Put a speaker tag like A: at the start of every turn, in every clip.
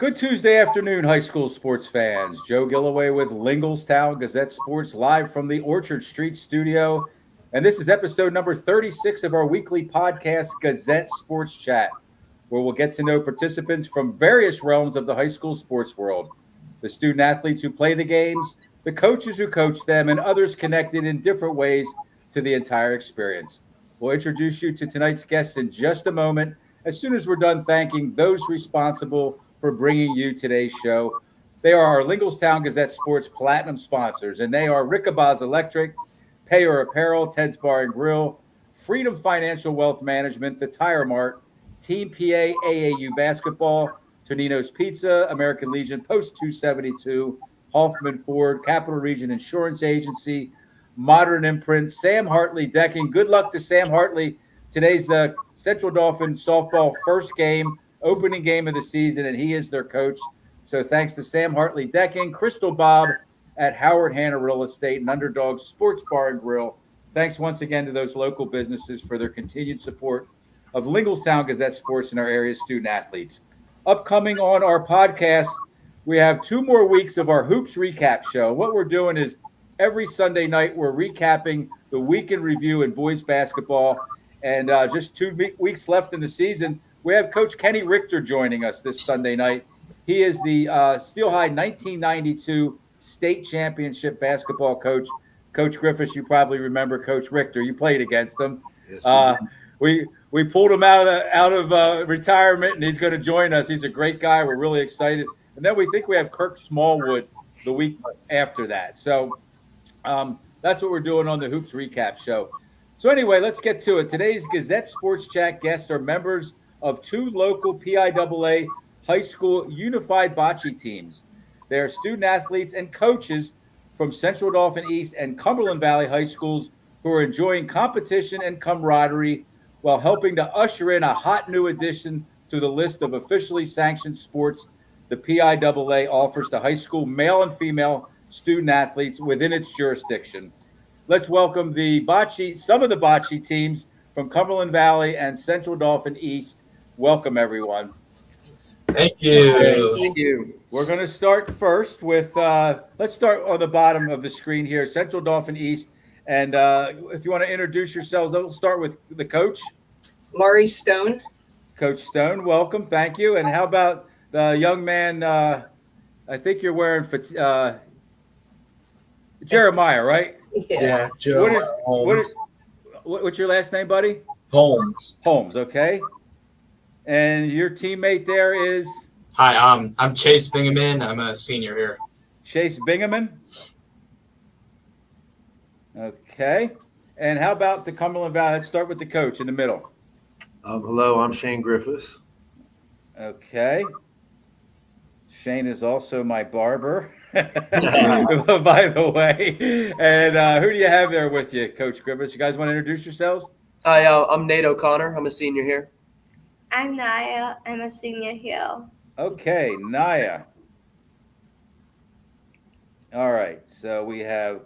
A: Good Tuesday afternoon, high school sports fans. Joe Gillaway with Lingelstown Gazette Sports live from the Orchard Street studio. And this is episode number 36 of our weekly podcast, Gazette Sports Chat, where we'll get to know participants from various realms of the high school sports world. The student athletes who play the games, the coaches who coach them, and others connected in different ways to the entire experience. We'll introduce you to tonight's guests in just a moment, as soon as we're done thanking those responsible for bringing you today's show. They are our Lingelstown Gazette Sports Platinum sponsors, and they are Rickabah's Electric, Payer Apparel, Ted's Bar and Grill, Freedom Financial Wealth Management, The Tire Mart, Team PA AAU Basketball, Tonino's Pizza, American Legion Post 272, Hoffman Ford, Capital Region Insurance Agency, Modern Imprint, Sam Hartley Decking. Good luck to Sam Hartley. Today's the Central Dauphin softball first game, opening game of the season, and he is their coach. So thanks to Sam Hartley Decking, Crystal Bob at Howard Hanna Real Estate, and Underdog Sports Bar and Grill. Thanks once again to those local businesses for their continued support of Lingelstown Gazette Sports and our area's student athletes. Upcoming on our podcast, we have 2 more weeks of our Hoops Recap Show. What we're doing is every Sunday night we're recapping the week in review in boys basketball, and just 2 weeks left in the season. We have Coach Kenny Richter joining us this Sunday night. He is the Steel High 1992 state championship basketball coach. Coach Griffiths, you probably remember Coach Richter. You played against him. Yes, we pulled him out of retirement, and he's going to join us. He's a great guy. We're really excited. And then we think we have Kirk Smallwood the week after that. So that's what we're doing on the Hoops Recap Show. So anyway, let's get to it. Today's Gazette Sports Chat guests are members of 2 local PIAA high school unified bocce teams. They are student athletes and coaches from Central Dauphin East and Cumberland Valley high schools who are enjoying competition and camaraderie while helping to usher in a hot new addition to the list of officially sanctioned sports the PIAA offers to high school male and female student athletes within its jurisdiction. Let's welcome some of the bocce teams from Cumberland Valley and Central Dauphin East. Welcome, everyone.
B: Thank you.
A: Thank you. We're going to start first with, let's start on the bottom of the screen here, Central Dauphin East. And if you want to introduce yourselves, we'll start with the coach.
C: Laurie Stone.
A: Coach Stone, welcome. Thank you. And how about the young man, I think you're wearing Jeremiah, right?
B: Yeah, Joe.
A: What's your last name, buddy?
B: Holmes.
A: Holmes, okay. And your teammate there is?
B: Hi, I'm Chase Bingaman. I'm a senior here.
A: Chase Bingaman? Okay. And how about the Cumberland Valley? Let's start with the coach in the middle.
D: Hello, I'm Shane Griffiths.
A: Okay. Shane is also my barber, by the way. And who do you have there with you, Coach Griffiths? You guys want to introduce yourselves?
E: Hi, I'm Nate O'Connor. I'm a senior here.
F: I'm Naya. I'm a senior here.
A: Okay, Naya. All right, so we have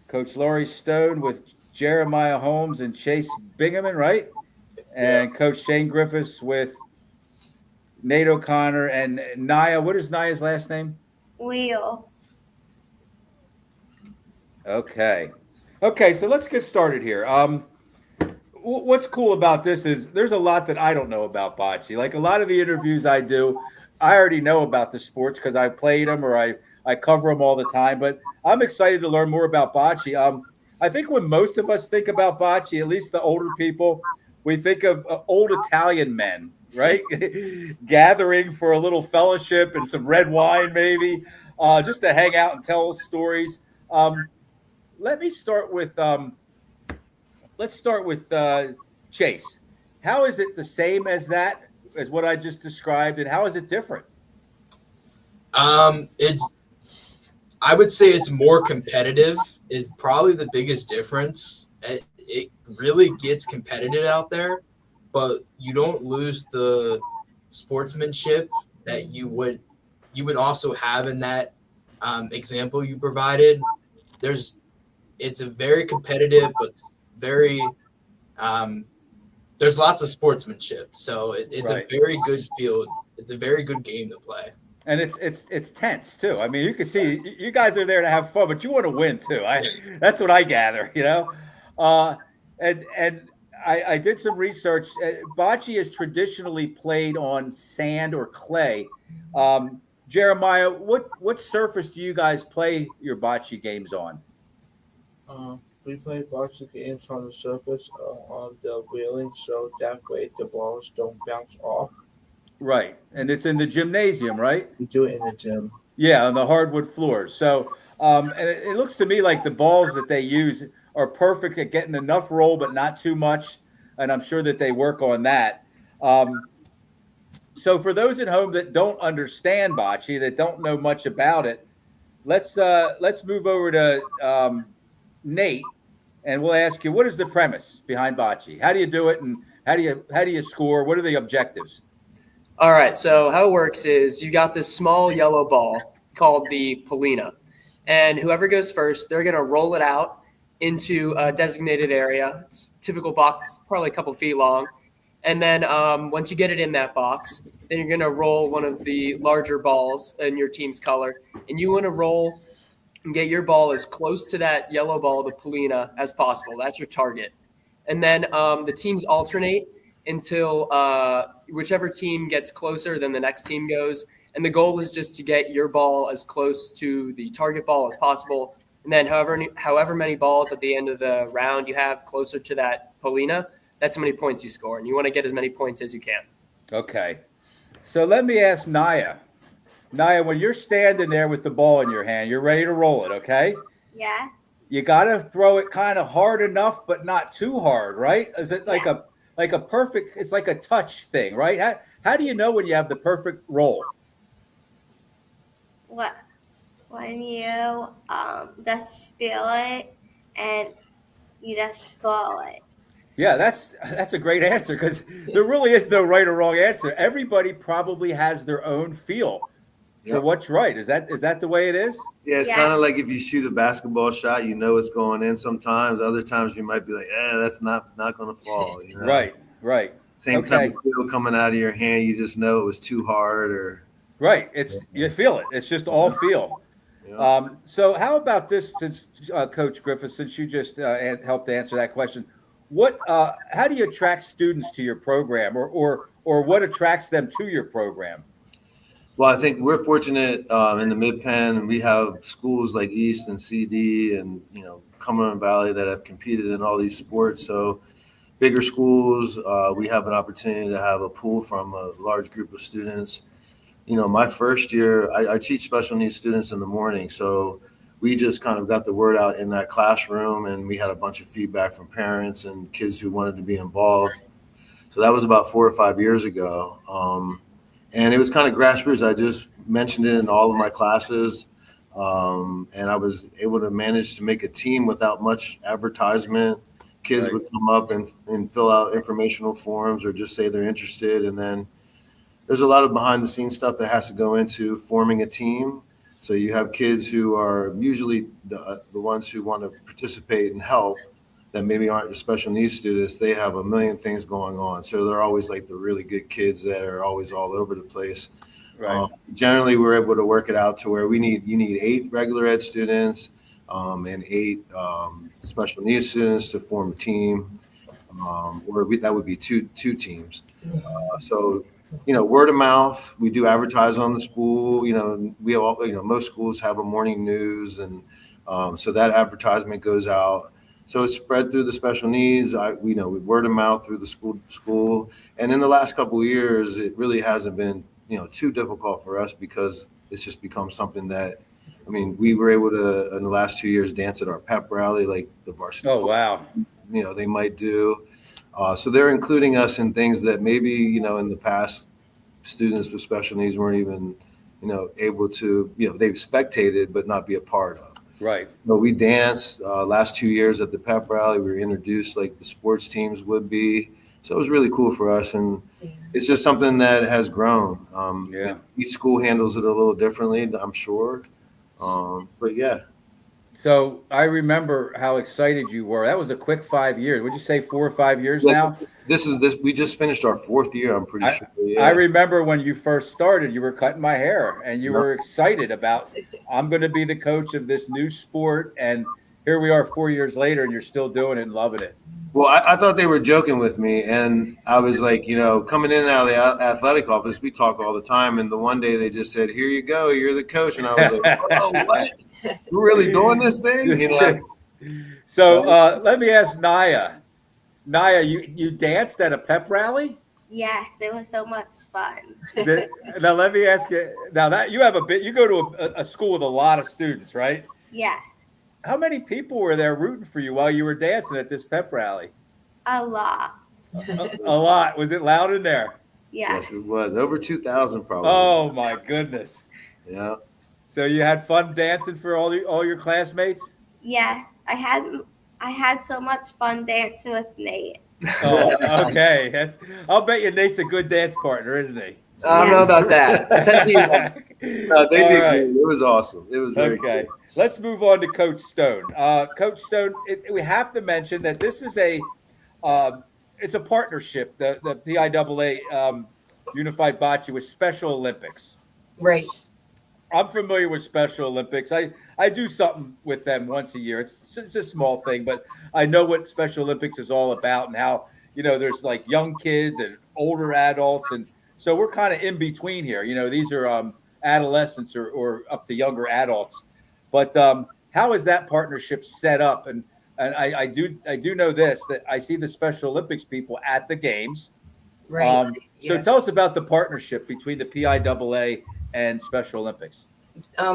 A: Coach Laurie Stone with Jeremiah Holmes and Chase Bingaman, right? And yeah. Coach Shane Griffiths with Nate O'Connor and Naya. What is Naya's last name?
F: Wheel.
A: Okay, so let's get started here. What's cool about this is there's a lot that I don't know about bocce. Like a lot of the interviews I do, I already know about the sports because I played them or I cover them all the time. But I'm excited to learn more about bocce. I think when most of us think about bocce, at least the older people, we think of old Italian men, right? Gathering for a little fellowship and some red wine maybe, just to hang out and tell stories. Let's start with Chase. How is it the same as what I just described, and how is it different?
B: I would say it's more competitive is probably the biggest difference. It really gets competitive out there, but you don't lose the sportsmanship that you would also have in that example you provided. It's a very competitive, but very there's lots of sportsmanship, so it's right. A very good field it's a very good game to play.
A: And it's tense too. I mean, you can see you guys are there to have fun, but you want to win too. That's what I gather, And I did some research. Bocce is traditionally played on sand or clay. Jeremiah, what surface do you guys play your bocce games on?
G: We play bocce games on the surface on the railing, so that way the balls don't bounce off.
A: Right, and it's in the gymnasium, right?
G: We do it in the gym.
A: Yeah, on the hardwood floors. So, and it looks to me like the balls that they use are perfect at getting enough roll, but not too much. And I'm sure that they work on that. So, for those at home that don't understand bocce, that don't know much about it, let's move over to Nate, and we'll ask you, what is the premise behind bocce? How do you do it, and how do you score? What are the objectives?
E: All right, so how it works is you got this small yellow ball called the Polina, and whoever goes first, they're going to roll it out into a designated area. It's a typical box, probably a couple feet long. And then once you get it in that box, then you're going to roll one of the larger balls in your team's color, and you want to roll and get your ball as close to that yellow ball, the Polina, as possible. That's your target. And then the teams alternate until whichever team gets closer, then the next team goes. And the goal is just to get your ball as close to the target ball as possible. And then however many balls at the end of the round you have closer to that Polina, that's how many points you score. And you want to get as many points as you can.
A: Okay. So let me ask Naya. Naya, when you're standing there with the ball in your hand, you're ready to roll it, okay?
F: Yeah.
A: You got to throw it kind of hard enough, but not too hard, right? Is it like a perfect, it's like a touch thing, right? How do you know when you have the perfect roll?
F: What? When you just feel it and you just follow it.
A: Yeah, that's a great answer, because there really is no right or wrong answer. Everybody probably has their own feel for what's right. Is that the way it is?
D: Yeah, it's kind of like if you shoot a basketball shot, you know it's going in sometimes. Other times you might be like, that's not going to fall.
A: Right.
D: Same type of feel coming out of your hand. You just know it was too hard or.
A: Right. You feel it. It's just all feel. Yeah. So how about this, since Coach Griffith, since you just helped answer that question, how do you attract students to your program, or what attracts them to your program?
D: Well, I think we're fortunate in the Mid-Penn. We have schools like East and CD and, Cumberland Valley that have competed in all these sports. So bigger schools, we have an opportunity to have a pool from a large group of students. My first year, I teach special needs students in the morning. So we just kind of got the word out in that classroom, and we had a bunch of feedback from parents and kids who wanted to be involved. So that was about 4 or 5 years ago. And it was kind of grassroots. I just mentioned it in all of my classes. And I was able to manage to make a team without much advertisement. Kids would come up and fill out informational forms or just say they're interested. And then there's a lot of behind the scenes stuff that has to go into forming a team. So you have kids who are usually the ones who want to participate and help, that maybe aren't the special needs students. They have a million things going on. So they're always like the really good kids that are always all over the place. Right. Generally, we're able to work it out to where you need 8 regular ed students and 8 special needs students to form a team, that would be two teams. So, word of mouth. We do advertise on the school. We all, most schools have a morning news, and so that advertisement goes out. So it's spread through the special needs. We word of mouth through the school. And in the last couple of years, it really hasn't been, too difficult for us, because it's just become something that, we were able to, in the last 2 years, dance at our pep rally, like the varsity.
A: Oh, wow.
D: They might do. So they're including us in things that maybe, in the past, students with special needs weren't even, able to, they've spectated but not be a part of.
A: Right.
D: But we danced last 2 years at the pep rally. We were introduced like the sports teams would be. So it was really cool for us. And it's just something that has grown. Each school handles it a little differently, I'm sure. But yeah.
A: So I remember how excited you were. That was a quick 5 years. Would you say 4 or 5 years now?
D: This. We just finished our 4th year. I'm pretty sure.
A: I
D: Yeah.
A: remember when you first started, you were cutting my hair and you
D: Yep.
A: were excited about, I'm going to be the coach of this new sport. And here we are 4 years later and you're still doing it and loving it.
D: Well, I thought they were joking with me, and I was like, coming in and out of the athletic office, we talk all the time. And the one day they just said, "Here you go, you're the coach," and I was like, "Oh, what? We're really doing this thing?"
A: So let me ask Naya. Naya, you danced at a pep rally?
F: Yes, it was so much fun.
A: Now let me ask you. Now that you have you go to a school with a lot of students, right?
F: Yes,
A: How many people were there rooting for you while you were dancing at this pep rally?
F: a lot.
A: A lot. Was it loud in there?
F: Yes.
D: Yes, it was over 2,000 probably.
A: Oh my goodness.
D: Yeah.
A: So you had fun dancing for all your classmates?
F: Yes, I had so much fun dancing with Nate.
A: Oh, okay. I'll bet you Nate's a good dance partner, isn't he?
E: I don't know about that. Depends who you want.
D: No, they
A: All
D: did
A: right.
D: good. It was awesome. It was very
A: Okay,
D: cool.
A: let's move on to Coach Stone. Coach Stone, we have to mention that this is it's a partnership, the PIAA Unified Bocce with Special Olympics.
C: Right.
A: I'm familiar with Special Olympics. I do something with them once a year. It's a small thing, but I know what Special Olympics is all about and how, there's like young kids and older adults. And so we're kind of in between here. These are adolescents or up to younger adults. But how is that partnership set up? And I do know this, that I see the Special Olympics people at the games.
C: Right.
A: So
C: Yes.
A: tell us about the partnership between the PIAA and Special Olympics.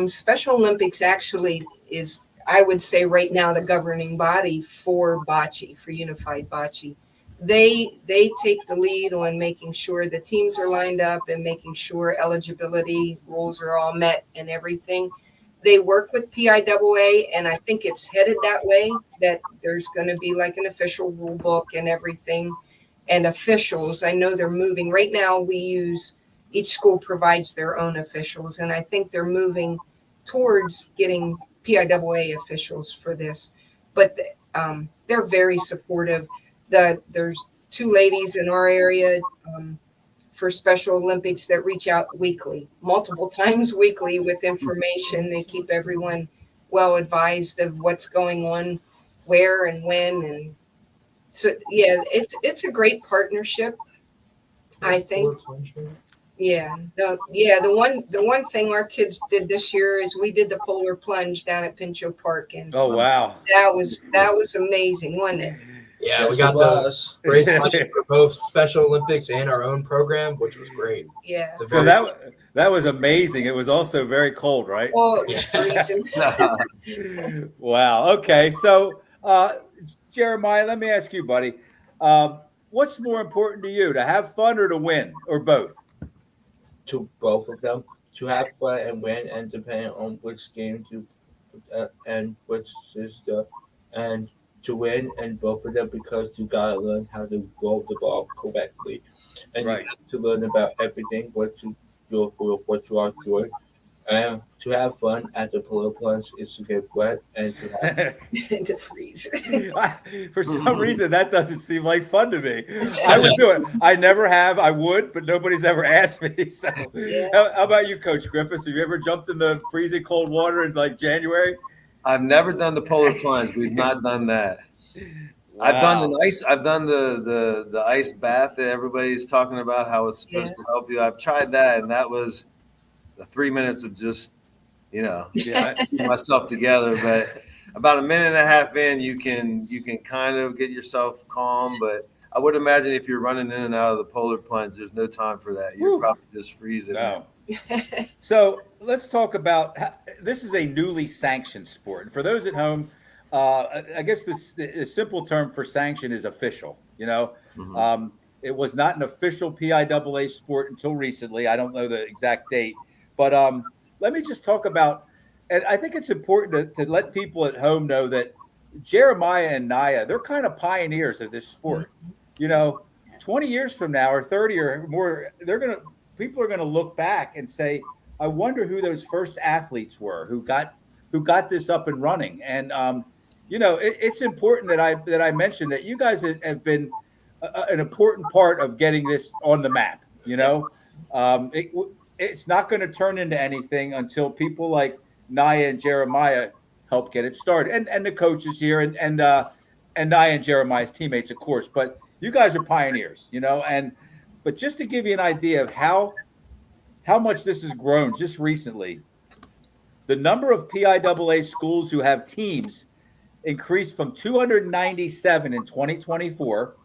C: Special Olympics actually is, I would say right now, the governing body for bocce, for unified bocce. They take the lead on making sure the teams are lined up and making sure eligibility rules are all met and everything. They work with PIAA, and I think it's headed that way, that there's going to be like an official rule book and everything. And officials, I know they're moving. Right now, each school provides their own officials, and I think they're moving towards getting PIAA officials for this. But they're very supportive. There's 2 ladies in our area for Special Olympics that reach out weekly, multiple times weekly with information. They keep everyone well advised of what's going on, where and when, and so yeah, it's a great partnership, I think. Yeah. The one thing our kids did this year is we did the polar plunge down at Pinchot Park, and
A: Oh, wow.
C: that was amazing, wasn't it?
B: Yeah,
G: Yes,
B: we got
G: it
B: the
G: was.
B: race money for both Special Olympics and our own program, which was great.
C: Yeah.
B: It's a
A: So
B: very-
A: that was amazing. It was also very cold, right?
C: Oh, it was freezing.
A: Wow. Okay. So, Jeremiah, let me ask you, buddy, what's more important to you, to have fun or to win, or both?
G: To both of them, to have fun and win, and depending on which game and which is and to win in both of them, because you gotta learn how to roll the ball correctly, and
A: Right.
G: you have to learn about everything what you are doing. And to have fun at the polar plunge is to get wet and to have
C: To freeze.
A: For some reason, that doesn't seem like fun to me. I would do it. I never have. I would, but nobody's ever asked me. So,
C: Yeah.
A: how about you, Coach Griffiths? Have you ever jumped in the freezing cold water in like January?
D: I've never done the polar plunge. We've not done that. I've done the ice. I've done the ice bath that everybody's talking about, how it's supposed to help you. I've tried that, and that was the 3 minutes of just,
A: Yeah.
D: keep myself together. But about a minute and a half in, you can kind of get yourself calm. But I would imagine if you're running in and out of the polar plunge, there's no time for that. You're
A: Whew.
D: probably just freezing.
A: No. So let's talk about this is a newly sanctioned sport. And for those at home, I guess the simple term for sanction is official.
D: Mhm.
A: It was not an official PIAA sport until recently. I don't know the exact date, but let me just talk about, and I think it's important to let people at home know that Jeremiah and Naya, they're kind of pioneers of this sport. 20 years from now or 30 or more, people are going to look back and say, I wonder who those first athletes were who got who got this up and running. And it's important that I mentioned that you guys have been an important part of getting this on the map. It's not going to turn into anything until people like Naya and Jeremiah help get it started, and the coaches here, and Naya and Jeremiah's teammates, of course. But you guys are pioneers, but just to give you an idea of how much this has grown just recently, the number of PIAA schools who have teams increased from 297 in 2024,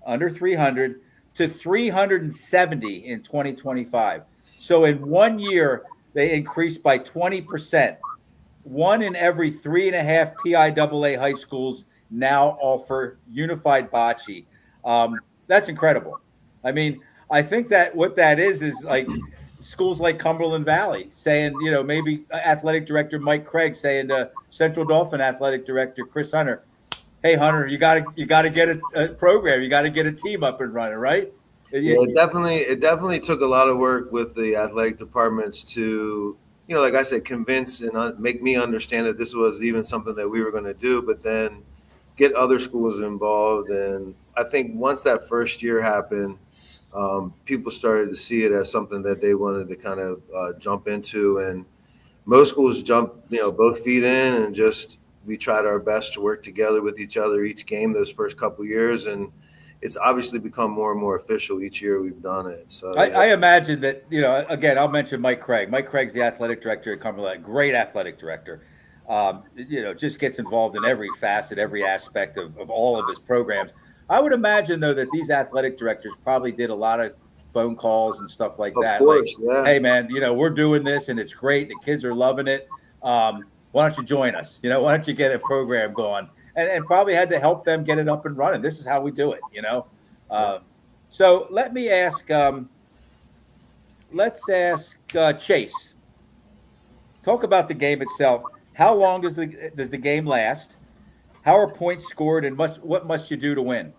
A: under 300, to 370 in 2025. So in 1 year, they increased by 20%. 1 in every 3.5 PIAA high schools now offer unified bocce. That's incredible. I mean, I think that what that is like schools like Cumberland Valley saying, maybe athletic director Mike Craig saying to Central Dauphin athletic director Chris Hunter, "Hey Hunter, you got to get a program, you got to get a team up and running, right?"
D: Yeah, it definitely took a lot of work with the athletic departments to, like I said, convince and make me understand that this was even something that we were going to do, but then get other schools involved. And I think once that first year happened, people started to see it as something that they wanted to kind of jump into. And most schools jumped, both feet in, and we tried our best to work together with each other each game those first couple of years. And it's obviously become more and more official each year we've done it. So
A: I imagine that, again, I'll mention Mike Craig. Mike Craig's the athletic director at Cumberland, great athletic director. Just gets involved in every facet, every aspect of all of his programs. I would imagine, though, that these athletic directors probably did a lot of phone calls and stuff like that.
D: Of course,
A: like,
D: yeah.
A: Hey, man, we're doing this and it's great. The kids are loving it. Why don't you join us? Why don't you get a program going? And probably had to help them get it up and running. This is how we do it, So let me ask, Chase. Talk about the game itself. How long does the game last? How are points scored, and what must you do to win?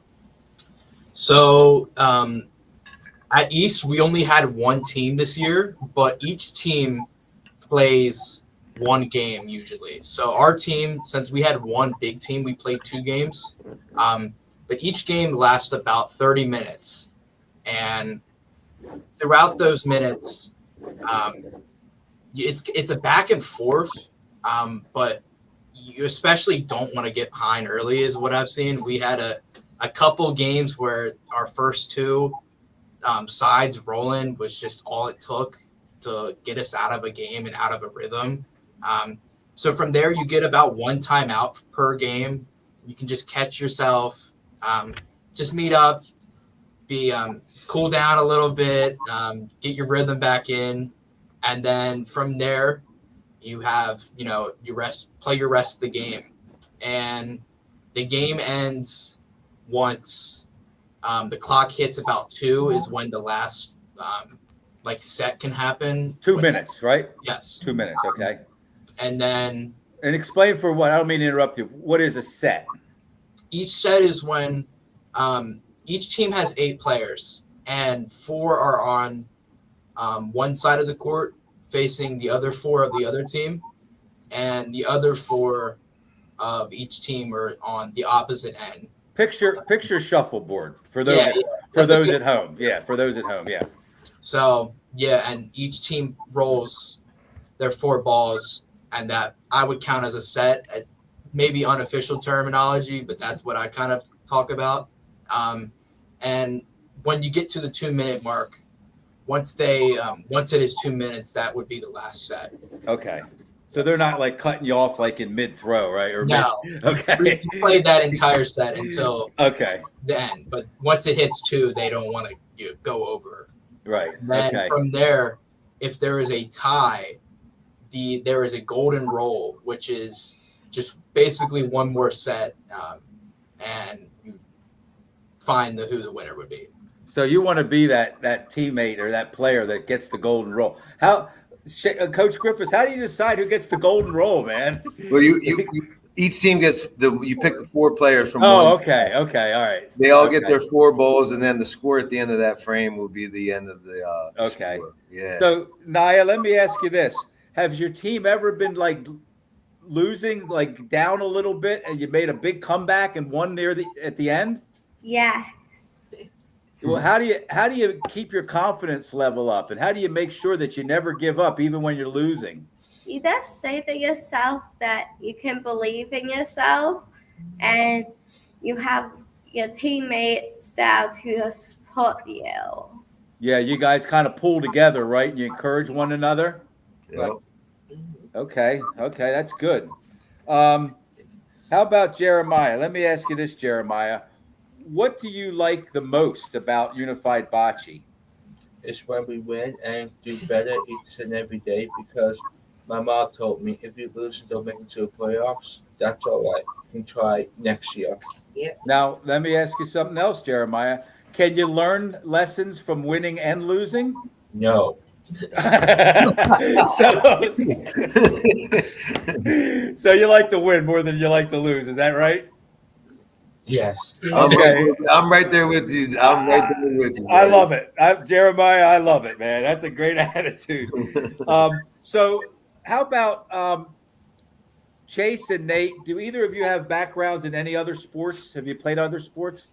B: So at East, we only had one team this year, but each team plays one game usually. So our team, since we had one big team, we played 2 games. But each game lasts about 30 minutes. And throughout those minutes, it's a back and forth, but you especially don't want to get behind early is what I've seen. We had a couple games where our first 2 sides rolling was just all it took to get us out of a game and out of a rhythm. So from there, you get about 1 timeout per game. You can just catch yourself, just meet up, cool down a little bit, get your rhythm back in. And then from there, you have, you play your rest of the game. And the game ends once the clock hits about 2 is when the last set can happen.
A: 2 minutes, right?
B: Yes.
A: 2 minutes, okay.
B: And
A: explain for what, I don't mean to interrupt you. What is a set?
B: Each set is when each team has 8 players, and 4 are on one side of the court facing the other 4 of the other team, and the other 4 of each team are on the opposite end.
A: Picture shuffleboard for those at home. Yeah, for those at home. Yeah.
B: So and each team rolls their 4 balls, and that I would count as a set. Maybe unofficial terminology, but that's what I kind of talk about. And when you get to the 2-minute mark, once it is 2 minutes, that would be the last set.
A: Okay. So they're not like cutting you off like in mid-throw, right? Or
B: no.
A: Okay.
B: We played that entire set until
A: the
B: end. But once it hits 2, they don't want to go over.
A: Right.
B: And then from there, if there is a tie, there is a golden roll, which is just basically one more set, and you find who the winner would be.
A: So you want to be that teammate or that player that gets the golden roll. Coach Griffiths, how do you decide who gets the golden roll, man?
D: Well, you each team gets you pick 4 players from.
A: Oh, okay, all right.
D: They all get their 4 balls, and then the score at the end of that frame will be the end of the.
A: Okay.
D: Score. Yeah.
A: So Naya, let me ask you this: has your team ever been losing like down a little bit, and you made a big comeback and won at the end?
F: Yes.
A: Well, how do you keep your confidence level up, and how do you make sure that you never give up even when you're losing?
F: You just say to yourself that you can believe in yourself, and you have your teammates there to support you.
A: Yeah, you guys kind of pull together, right? And you encourage one another.
D: Yep.
A: Okay, that's good. How about Jeremiah? Let me ask you this, Jeremiah. What do you like the most about Unified Bocce?
G: It's when we win and do better each and every day because my mom told me if you lose and don't make it to the playoffs, that's all right. You can try next year.
A: Now, let me ask you something else, Jeremiah. Can you learn lessons from winning and losing?
G: No.
A: So you like to win more than you like to lose, is that right?
G: Yes.
D: I'm right there with you. I'm right there with you.
A: I love it. Jeremiah, I love it, man. That's a great attitude. So how about Chase and Nate? Do either of you have backgrounds in any other sports? Have you played other sports?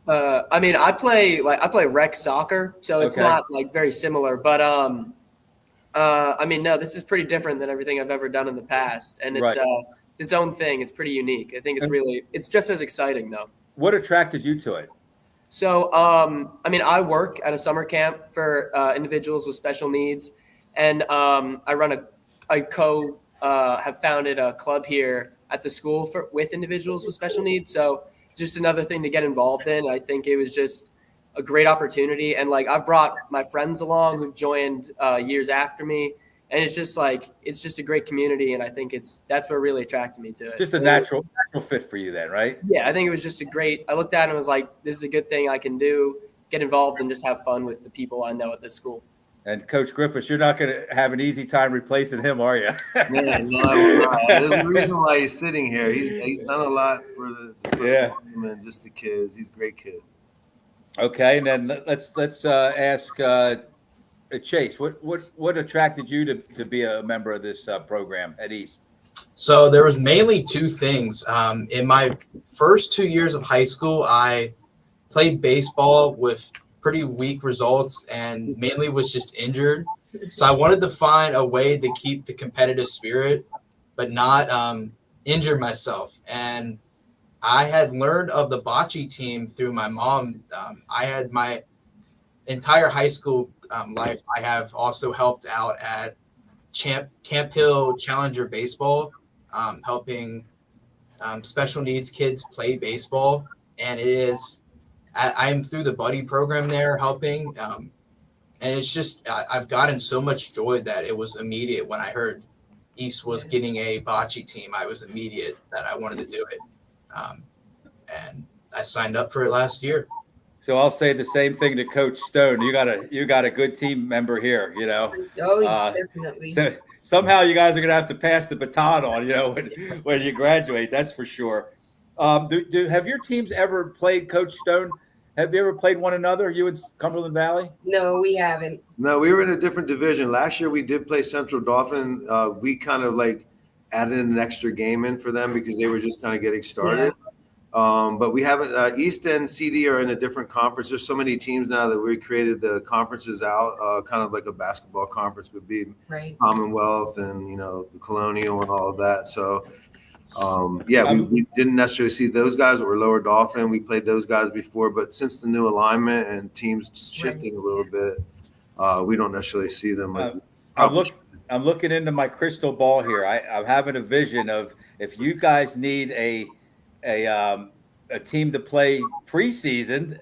E: I mean, I play rec soccer, so it's not like very similar. But I mean, no, this is pretty different than everything I've ever done in the past, and it's its own thing. It's pretty unique. I think it's just as exciting though.
A: What attracted you to it?
E: So, I mean, I work at a summer camp for individuals with special needs, and I have founded a club here at the school with individuals with special needs. So just another thing to get involved in. I think it was just a great opportunity. And like, I've brought my friends along who've joined years after me. And it's just a great community. And I think that's what really attracted me to it.
A: Just a natural fit for you then, right?
E: Yeah. I think it was just I looked at it and was like, this is a good thing I can do, get involved and just have fun with the people I know at this school.
A: And Coach Griffiths, you're not going to have an easy time replacing him, are you?
D: Man, no, there's a reason why he's sitting here. He's done a lot for the team and just the kids. He's a great kid.
A: Okay, and then let's ask Chase. What attracted you to be a member of this program at East?
B: So there was mainly two things. In my first 2 years of high school, I played baseball with pretty weak results and mainly was just injured. So I wanted to find a way to keep the competitive spirit, but not injure myself. And I had learned of the bocce team through my mom. I had my entire high school life. I have also helped out at Camp Hill Challenger Baseball, helping special needs kids play baseball. And I'm through the buddy program there helping. And it's just, I've gotten so much joy that it was immediate when I heard East was getting a bocce team. I was immediate that I wanted to do it. And I signed up for it last year.
A: So I'll say the same thing to Coach Stone. You got a good team member here, you know.
C: Oh, definitely.
A: So somehow you guys are going to have to pass the baton on, you know, when you graduate. That's for sure. Have your teams ever played, Coach Stone? Have you ever played one another, you in Cumberland Valley?
C: No, we haven't.
D: No, we were in a different division. Last year we did play Central Dauphin. We kind of like added an extra game in for them because they were just kind of getting started. Yeah. But we haven't. East and CD are in a different conference. There's so many teams now that we created the conferences out, kind of like a basketball conference would be, Commonwealth and, you know, the Colonial and all of that. So, we didn't necessarily see those guys or Lower Dauphin. We played those guys before, but since the new alignment and teams shifting a little bit, we don't necessarily see them.
A: I'm looking into my crystal ball here. I'm having a vision of if you guys need a team to play preseason,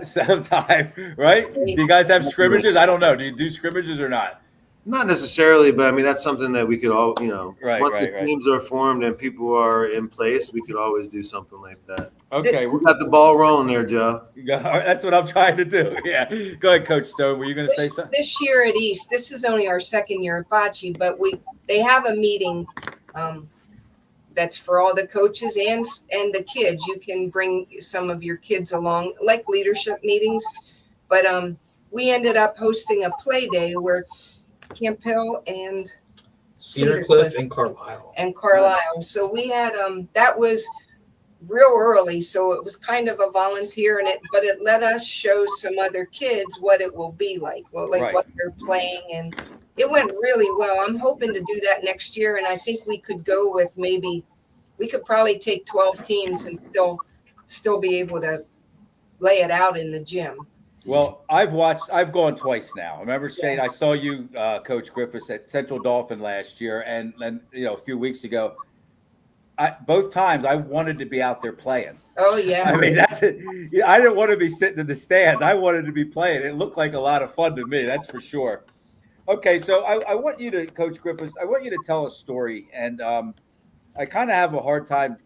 A: sometime, right? Do you guys have scrimmages? I don't know. Do you do scrimmages or not?
D: Not necessarily, but I mean that's something that we could all, you know, once the teams are formed and people are in place, we could always do something like that.
A: Okay,
D: we got the ball rolling there, Joe.
A: That's what I'm trying to do. Yeah, go ahead, Coach Stone. Were you going to say something?
C: This year at East, this is only our second year at bocce, but they have a meeting that's for all the coaches and the kids. You can bring some of your kids along, like leadership meetings. But we ended up hosting a play day where Camp Hill and
B: Cedar Cliff and Carlisle.
C: and Carlisle. So we had that was real early, so it was kind of a volunteer, but it let us show some other kids what it will be like,
A: Right.
C: what they're playing, and it went really well. I'm hoping to do that next year, and I think we could go with we could probably take 12 teams and still be able to lay it out in the gym.
A: Well, I've gone twice now. Remember, Shane, I saw you, Coach Griffiths, at Central Dauphin last year, and then a few weeks ago. Both times I wanted to be out there playing.
C: Oh yeah.
A: I mean, that's it. I didn't want to be sitting in the stands. I wanted to be playing. It looked like a lot of fun to me. That's for sure. Okay, so I want you to, Coach Griffiths, I want you to tell a story, and I kind of have a hard time.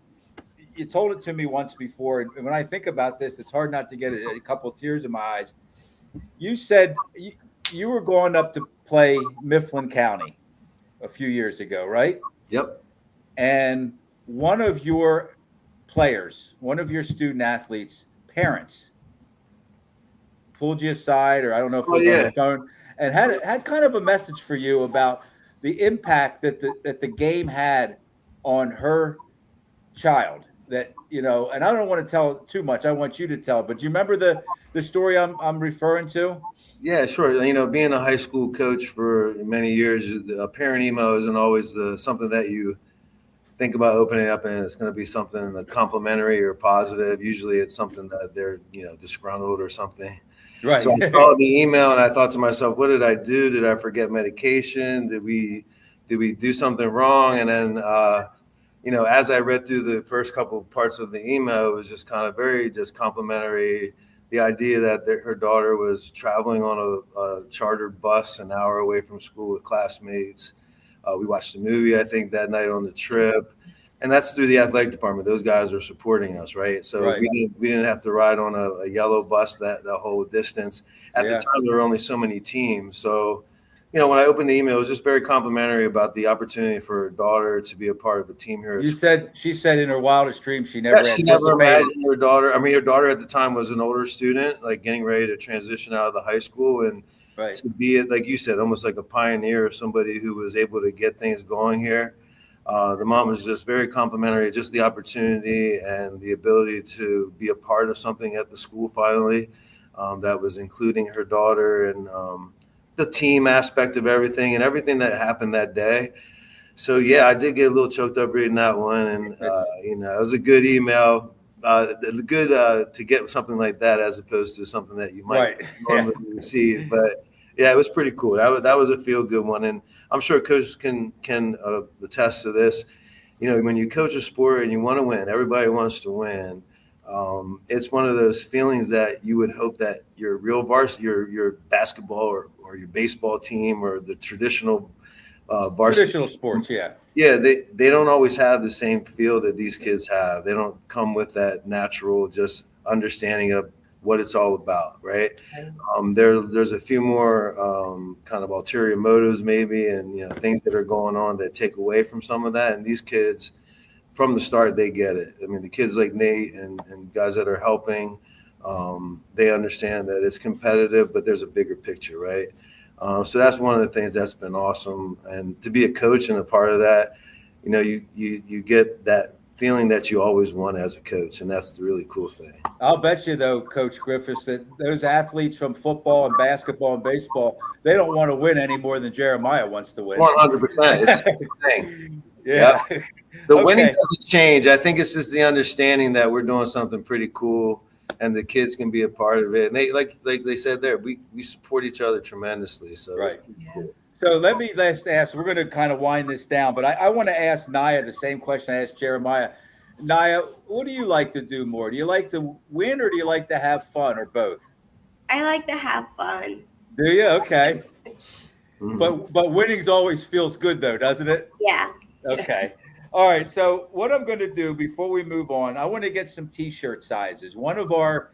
A: You told it to me once before, and when I think about this, it's hard not to get a couple of tears in my eyes. You said you were going up to play Mifflin County a few years ago, right?
D: Yep.
A: And one of your players, one of your student athletes' parents pulled you aside, or I don't know if it was on the phone, and had kind of a message for you about the impact that the game had on her child. That, and I don't want to tell too much. I want you to tell. But do you remember the story I'm referring to?
D: Yeah, sure. Being a high school coach for many years, a parent email isn't always something that you think about opening up, and it's going to be something complimentary or positive. Usually it's something that they're, disgruntled or something.
A: Right.
D: So I saw the email and I thought to myself, what did I do? Did I forget medication? Did we do something wrong? And then, as I read through the first couple of parts of the email, it was just kind of very just complimentary. The idea that her daughter was traveling on a chartered bus an hour away from school with classmates. We watched the movie, I think, that night on the trip. And that's through the athletic department. Those guys are supporting us, right? So
A: right.
D: We didn't have to ride on a yellow bus the whole distance. At the time, there were only so many teams. So, when I opened the email, it was just very complimentary about the opportunity for her daughter to be a part of a team here.
A: She said in her wildest dreams she never
D: imagined her daughter. I mean, her daughter at the time was an older student, like getting ready to transition out of the high school, and to be, like you said, almost like a pioneer, somebody who was able to get things going here. The mom was just very complimentary, just the opportunity and the ability to be a part of something at the school finally that was including her daughter and the team aspect of everything and everything that happened that day. So, yeah, I did get a little choked up reading that one. And, it was a good email. Good to get something like that as opposed to something that you might normally receive. But, yeah, it was pretty cool. That was a feel-good one. And I'm sure coaches can attest to this. When you coach a sport and you want to win, everybody wants to win. It's one of those feelings that you would hope that your real varsity, your basketball or your baseball team or the traditional
A: traditional sports,
D: they don't always have the same feel that these kids have. They don't come with that natural just understanding of what it's all about, right? There's a few more kind of ulterior motives maybe, and things that are going on that take away from some of that. And these kids, from the start, they get it. I mean, the kids like Nate and guys that are helping, they understand that it's competitive, but there's a bigger picture, right? So that's one of the things that's been awesome. And to be a coach and a part of that, you get that feeling that you always want as a coach, and that's the really cool thing.
A: I'll bet you, though, Coach Griffiths, that those athletes from football and basketball and baseball, they don't want to win any more than Jeremiah wants to win.
D: 100%. It's the thing.
A: Yeah.
D: Yep. The winning doesn't change. I think it's just the understanding that we're doing something pretty cool and the kids can be a part of it. And they, like they said there, we support each other tremendously. So it's pretty cool.
A: So let me ask, we're going to kind of wind this down, but I want to ask Naya the same question I asked Jeremiah. Naya, what do you like to do more? Do you like to win or do you like to have fun, or both?
F: I like to have fun.
A: Do you? Okay. But winning's always feels good though, doesn't it?
F: Yeah.
A: Okay. All right. So what I'm going to do before we move on, I want to get some T-shirt sizes. One of our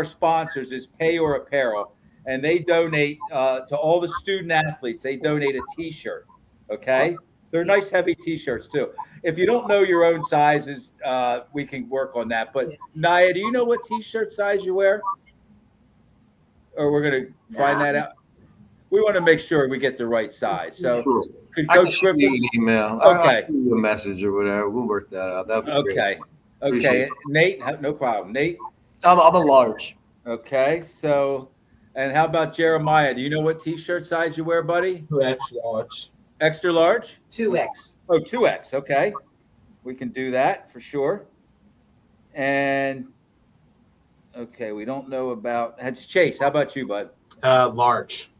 A: sponsors is Pay or Apparel, and they donate to all the student athletes. They donate a T-shirt. Okay. They're nice, heavy T-shirts too. If you don't know your own sizes, we can work on that. But Naya, do you know what T-shirt size you wear? Or we're going to find that out? we want to make sure we get the right size. So
D: Sure.
A: could
D: I can
A: Coach
D: shoot you
A: Griffiths?
D: an email.
A: Okay.
D: I'll shoot you a message or whatever. We'll work that out. That'd be great.
A: Okay.
D: Appreciate
A: Okay. Nate, no problem. Nate.
E: I'm a large.
A: Okay. So, and how about Jeremiah? Do you know what T-shirt size you wear, buddy?
G: 2X large.
A: Extra large?
C: 2X.
A: Oh, 2X. Okay. We can do that for sure. And okay, we don't know about that's Chase. How about you, bud?
B: Large.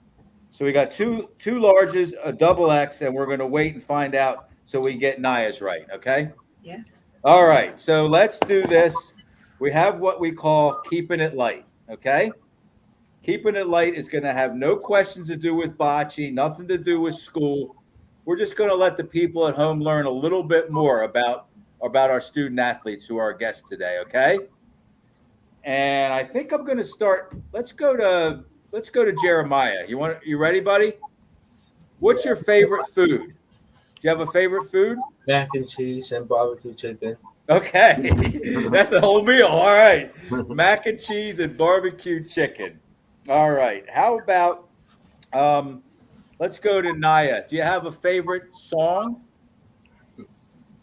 A: So we got two larges, a double X, and we're gonna wait and find out so we get Naya's right. Okay.
C: Yeah.
A: All right. So let's do this. We have what we call keeping it light. Okay. Keeping it light is going to have no questions to do with bocce, nothing to do with school. We're just going to let the people at home learn a little bit more about our student athletes who are our guests today. Okay. And I think I'm going to start. Let's go to Jeremiah. You ready, buddy? What's your favorite food? Do you have a favorite food?
G: Mac and cheese and barbecue chicken.
A: Okay. That's a whole meal. All right. Mac and cheese and barbecue chicken. All right. How about let's go to Naya. Do you have a favorite song?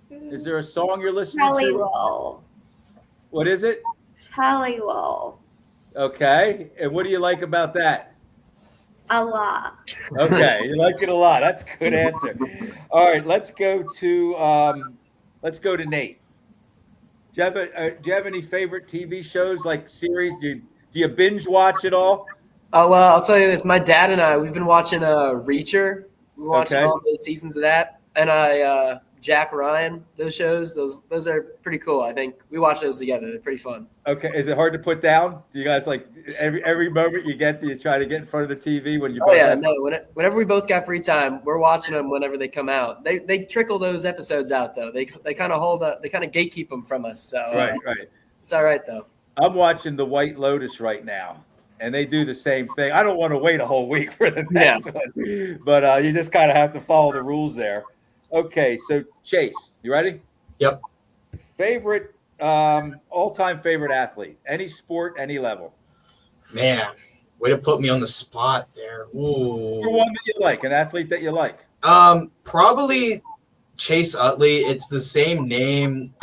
A: Is there a song you're listening
F: Charlie
A: to?
F: Roll.
A: What is it?
F: Charlie Roll.
A: Okay. And what do you like about that?
F: A lot.
A: Okay. You like it a lot. That's a good answer. All right. Let's go to Nate. Do you have any favorite TV shows like series? Do you binge watch it all?
E: I'll tell you this. My dad and I, we've been watching Reacher. We watched
A: Okay.
E: all those seasons of that, and Jack Ryan. Those shows, those are pretty cool. I think we watch those together. They're pretty fun.
A: Okay. Is it hard to put down? Do you guys like every moment you get? Do you try to get in front of the TV when you?
E: Oh
A: both
E: yeah,
A: have-
E: no. Whenever we both got free time, we're watching them whenever they come out. They trickle those episodes out though. They kind of gatekeep them from us. So
A: Right.
E: it's all right though.
A: I'm watching The White Lotus right now, and they do the same thing. I don't want to wait a whole week for the next one, but you just kind of have to follow the rules there. Okay, so Chase, you ready?
B: Yep.
A: Favorite, all-time favorite athlete, any sport, any level.
B: Man, way to put me on the spot there. Ooh.
A: For one that you like, an athlete that you like.
B: Probably Chase Utley. It's the same name.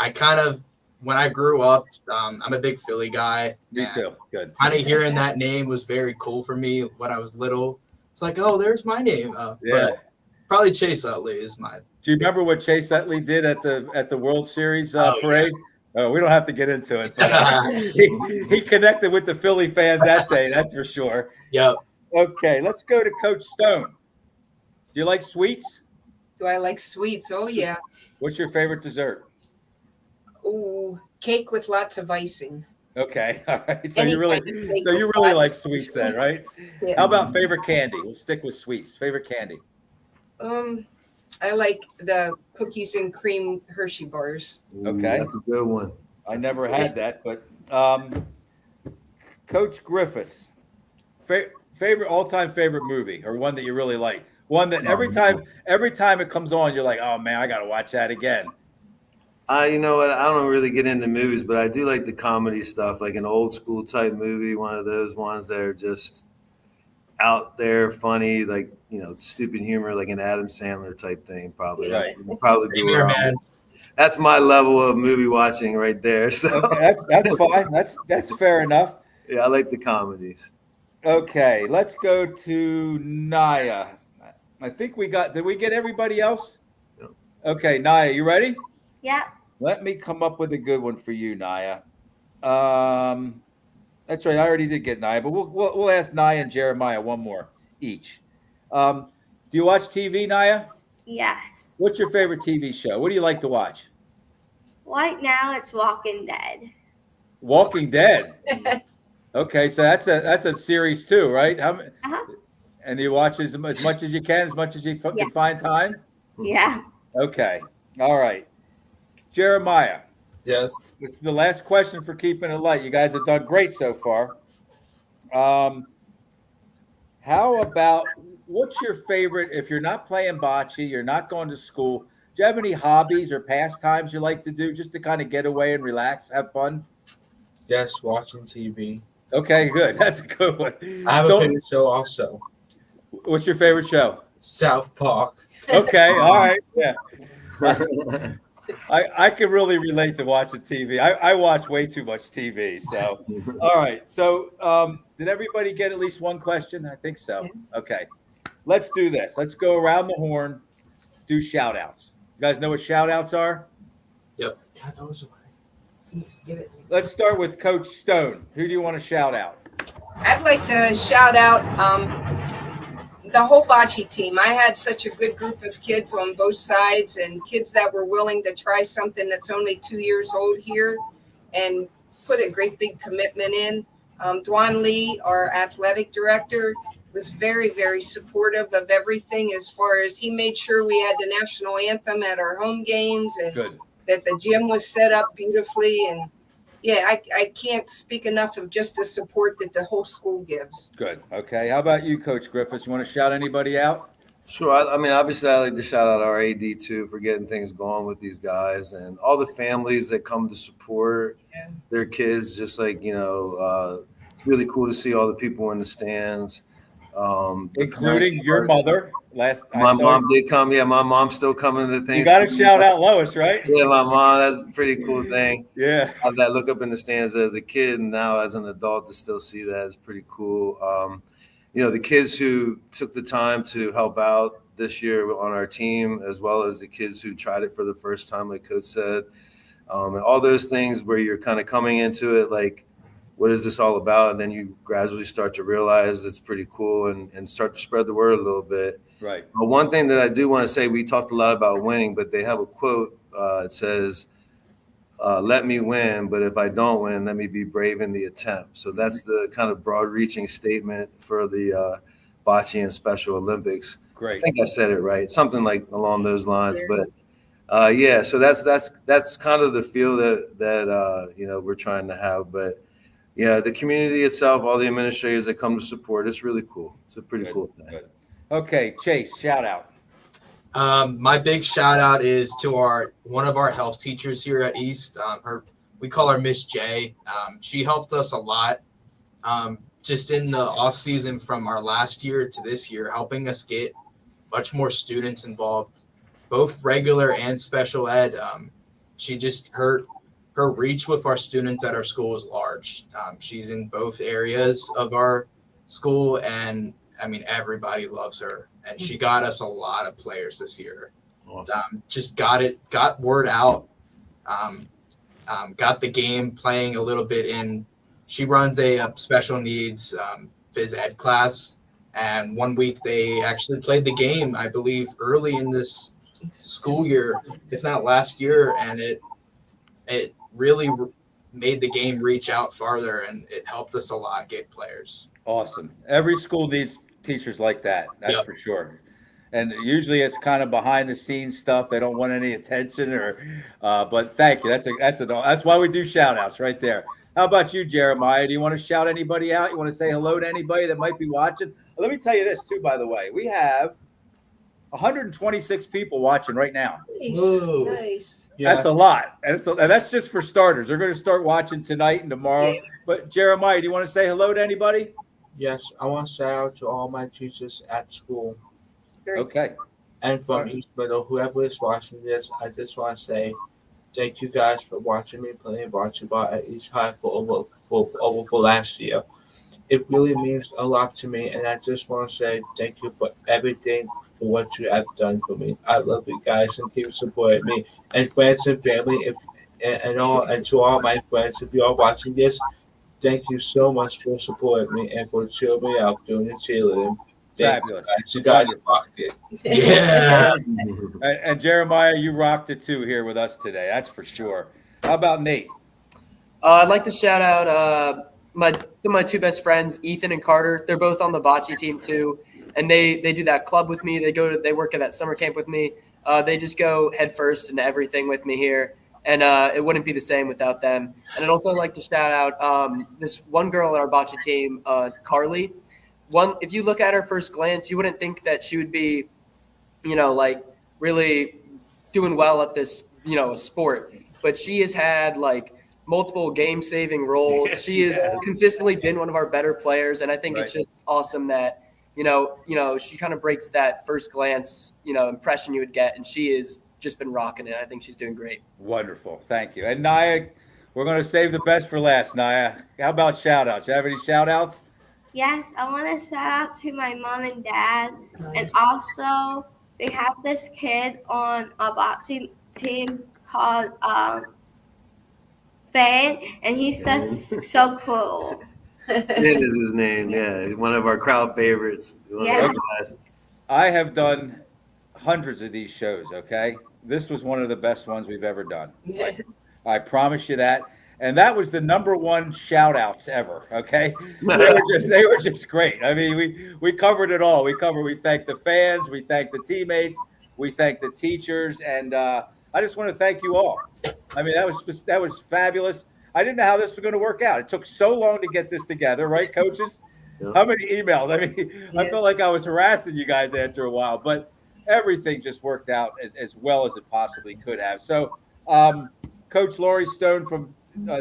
B: When I grew up, I'm a big Philly guy.
A: Me too. Good.
B: Kind of hearing that name was very cool for me when I was little. It's like, oh, there's my name.
A: Yeah.
B: But probably Chase Utley is my.
A: Do you remember what Chase Utley did at the World Series parade?
B: Yeah.
A: Oh, we don't have to get into it. But, he connected with the Philly fans that day, that's for sure.
B: Yep.
A: Okay, let's go to Coach Stone. Do you like sweets?
C: Do I like sweets? Oh, yeah.
A: What's your favorite dessert?
C: Ooh, cake with lots of icing.
A: Okay, all right. So
C: Any
A: you really,
C: kind of cake
A: so you
C: with
A: really
C: lots
A: like
C: of
A: sweets then, right?
C: Yeah.
A: How about favorite candy? We'll stick with sweets. Favorite candy.
C: I like the cookies and cream Hershey bars.
A: Okay.
D: That's a good one.
A: I never had that, but Coach Griffiths, favorite all-time favorite movie or one that you really like. One that every time it comes on, you're like, oh man, I got to watch that again.
D: You know what? I don't really get into movies, but I do like the comedy stuff, like an old school type movie, one of those ones that are just out there, funny, like, stupid humor, like an Adam Sandler type thing, probably.
A: Right.
D: Probably be
B: Same here,
D: where
B: man.
D: that's my level of movie watching right there. So
A: Okay, that's fine. That's fair enough.
D: yeah, I like the comedies.
A: Okay, let's go to Naya. I think did we get everybody else?
D: No.
A: Okay, Naya, you ready?
F: Yeah.
A: Let me come up with a good one for you, Naya. That's right. I already did get Naya, but we'll ask Naya and Jeremiah one more each. Do you watch TV, Naya?
F: Yes.
A: What's your favorite TV show? What do you like to watch?
F: Right now it's Walking Dead.
A: Walking Dead. Okay, so that's a series too, right?
F: Uh-huh.
A: And you watch as much as you can, as much as you
F: Yeah.
A: can find time.
F: Yeah.
A: Okay. All right. Jeremiah,
G: Yes.
A: this is the last question for keeping it light. You guys have done great so far. How about what's your favorite, if you're not playing bocce, you're not going to school, do you have any hobbies or pastimes you like to do just to kind of get away and relax, have fun?
G: Yes, watching TV.
A: Okay, good. That's a good one.
G: I have a
A: Don't-
G: favorite show also.
A: What's your favorite show?
G: South Park.
A: Okay, all right, yeah. I can really relate to watching TV. I watch way too much TV. So, all right. So, did everybody get at least one question? I think so. Okay. Let's do this. Let's go around the horn, do shout outs. You guys know what shout outs are?
C: Give it.
A: Let's start with Coach Stone. Who do you want to shout out?
C: I'd like to shout out the whole bocce team. I had such a good group of kids on both sides, and kids that were willing to try something that's only 2 years old here and put a great big commitment in. Dwan Lee, our athletic director, was very, very supportive of everything, as far as he made sure we had the national anthem at our home games, and
A: Good.
C: that the gym was set up beautifully. And yeah, I can't speak enough of just the support that the whole school gives.
A: Good. Okay. How about you, Coach Griffiths? You want to shout anybody out?
D: Sure. I mean, obviously, I like to shout out our AD too for getting things going with these guys and all the families that come to support their kids. Just like, it's really cool to see all the people in the stands,
A: Including your mother.
D: My mom did come. Yeah, my mom's still coming to the things.
A: You got to shout out Lois, right?
D: Yeah, my mom. That's a pretty cool thing.
A: Yeah.
D: Have that look up in the stands as a kid, and now as an adult to still see that is pretty cool. The kids who took the time to help out this year on our team, as well as the kids who tried it for the first time, like Coach said, and all those things where you're kind of coming into it like, what is this all about? And then you gradually start to realize it's pretty cool and start to spread the word a little bit.
A: Right.
D: But one thing that I do want to say, we talked a lot about winning, but they have a quote. It says, let me win, but if I don't win, let me be brave in the attempt. So that's the kind of broad-reaching statement for the Bocce and Special Olympics.
A: Great.
D: I think I said it right, something like along those lines. But so that's kind of the feel that we're trying to have. But yeah, the community itself, all the administrators that come to support, it's really cool. It's a pretty cool thing.
A: Good. Okay, Chase, shout out.
B: My big shout out is to one of our health teachers here at East. We call her Miss J. She helped us a lot just in the off season from our last year to this year, helping us get much more students involved, both regular and special ed. She just her reach with our students at our school is large. She's in both areas of our school, and I mean, everybody loves her, and she got us a lot of players this year.
D: Awesome.
B: Just got word out, got the game playing a little bit in. She runs a special needs phys ed class, and one week they actually played the game, I believe, early in this school year, if not last year, and it really made the game reach out farther, and it helped us a lot get players.
A: Awesome. Every school needs teachers like that. That's for sure. And usually it's kind of behind the scenes stuff. They don't want any attention but thank you. That's why we do shout outs right there. How about you, Jeremiah? Do you want to shout anybody out? You want to say hello to anybody that might be watching? Let me tell you this too, by the way, we have 126 people watching right now.
C: Nice.
A: That's a lot. And that's just for starters. They're going to start watching tonight and tomorrow. Yeah. But Jeremiah, do you want to say hello to anybody?
G: Yes, I want to shout out to all my teachers at school.
A: Okay.
G: And from East Middle, whoever is watching this, I just want to say thank you guys for watching me playing bocce ball at East High for last year. It really means a lot to me, and I just want to say thank you for everything, for what you have done for me. I love you guys, and keep supporting me. And friends and family, and to all my friends, if you are watching this, thank you so much for supporting me and for cheering me out during the cheerleading.
A: Fabulous.
G: You guys rocked it.
B: Yeah.
A: and Jeremiah, you rocked it too here with us today. That's for sure. How about Nate?
E: I'd like to shout out my two best friends, Ethan and Carter. They're both on the bocce team too, and they do that club with me. They work at that summer camp with me. They just go head first into everything with me here, and it wouldn't be the same without them. And I'd also like to shout out this one girl on our bocce team, Carly. If you look at her first glance, you wouldn't think that she would be, like really doing well at this, sport. But she has had like multiple game-saving roles.
A: Yes,
E: she has consistently been one of our better players, and I think it's just awesome that, She kind of breaks that first glance, impression you would get, and she has just been rocking it. I think she's doing great.
A: Wonderful. Thank you. And Naya, we're going to save the best for last, Naya. How about shout outs? You have any shout outs?
F: Yes, I want to shout out to my mom and dad, and also they have this kid on a boxing team called Fane, and he's just so cool.
D: Finn is his name. Yeah, he's one of our crowd favorites.
F: Yeah.
A: I have done hundreds of these shows, okay? This was one of the best ones we've ever done. I promise you that. And that was the number one shout outs ever, okay? They were just great. I mean, we covered it all. We thanked the fans, we thanked the teammates, we thanked the teachers, and I just want to thank you all. I mean, that was fabulous. I didn't know how this was going to work out. It took so long to get this together, right, coaches?
D: Yeah.
A: How many emails? I mean, I felt like I was harassing you guys after a while, but everything just worked out as well as it possibly could have. So, Coach Laurie Stone from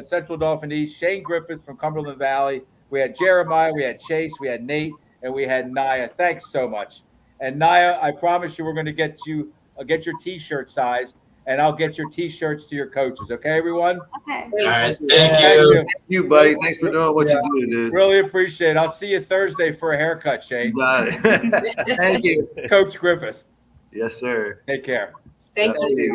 A: Central Dauphin East, Shane Griffiths from Cumberland Valley. We had Jeremiah, we had Chase, we had Nate, and we had Naya. Thanks so much. And Naya, I promise you we're going to get your T-shirt size, and I'll get your T-shirts to your coaches. Okay, everyone?
F: Okay.
B: All right, thank you.
D: Thank you, buddy. Thanks for doing what you do, dude.
A: Really appreciate it. I'll see you Thursday for a haircut, Shane.
D: You got it.
E: Thank you.
A: Coach Griffiths.
D: Yes, sir.
A: Take care.
C: Thank you.
D: Absolutely.